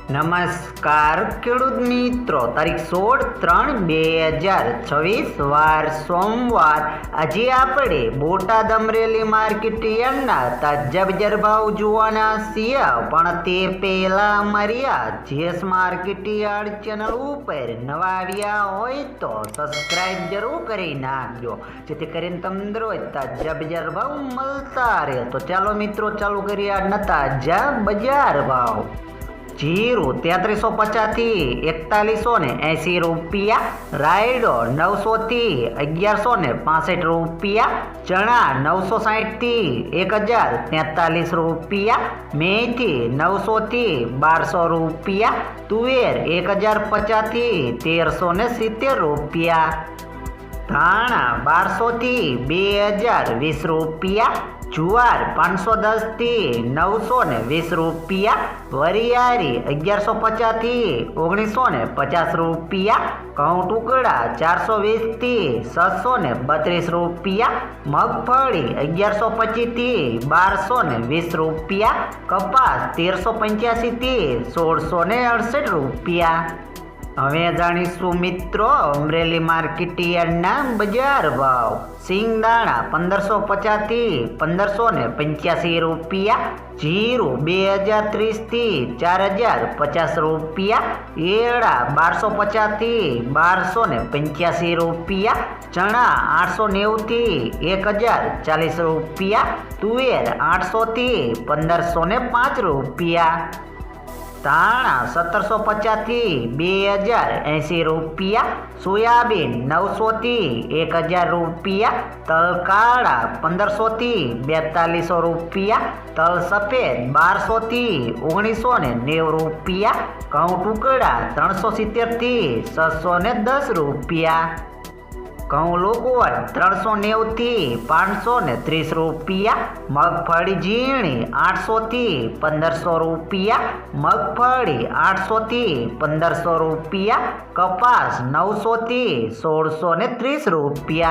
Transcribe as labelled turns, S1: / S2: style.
S1: નમસ્કાર ખેડૂત મિત્રો, તારીખ 16/3/2026 વાર સોમવાર। આજે આપણે બોટાદ અમરેલી માર્કેટ યાર્ડના તાજા બજાર ભાવ જોવાના છીએ, પણ તે પહેલા અમારી આ જેસ માર્કેટ યાર્ડ ચેનલ ઉપર નવા આવ્યા હોય તો સબસ્ક્રાઇબ જરૂર કરી નાખજો, જેથી કરીને તમને રોજ તાજા બજાર ભાવ મળતા રહે। તો ચાલો મિત્રો, ચાલુ કરીએ આજના તાજા બજાર ભાવ। जीरु 3350 थी 4180 रुपया, रायडो 900 थी 1165 रुपया, चना 960 थी 1043 रुपया, मेथी 900 थी 1200 रुपया, तुवेर 1050 थी 1370 रुपया, धाणा 1200 थी 2020 रुपया, जुआर 510 थी 920 रुपया, वरियारी 1150 थी 1950 रुपया, घऊं टुकड़ा 420 थी 632 रुपया, मगफड़ी 1125 थी 1220 रुपया, कपास 1385 थी 1668 रुपया। હવે જાણીશું મિત્રો અમરેલી માર્કેટ યાર્ડના બજાર ભાવ। સિંગદાણા 1550 થી 1585 રૂપિયા, જીરું 2030 થી 4050 રૂપિયા, એરડા 1250 થી 1285 રૂપિયા, ચણા 890 થી 1040 રૂપિયા, તુવેર 800 થી 1505 રૂપિયા, धाणा 1750 थी 2080 रुपया, सोयाबीन 900 थी 1000 रुपया, तल काड़ा 1500 थी 4200 रुपया, तल सफेद 1200 थी 1990 रुपया, घऊं टुकड़ा 370 थी 610 रुपया, घऊं लोकवट 390 थी 530 रुपया, मगफड़ी झीणी 800 थी 1500 रुपया, मगफड़ी 800 थी 1500 रुपया, कपास 900 थी 1630 रुपया।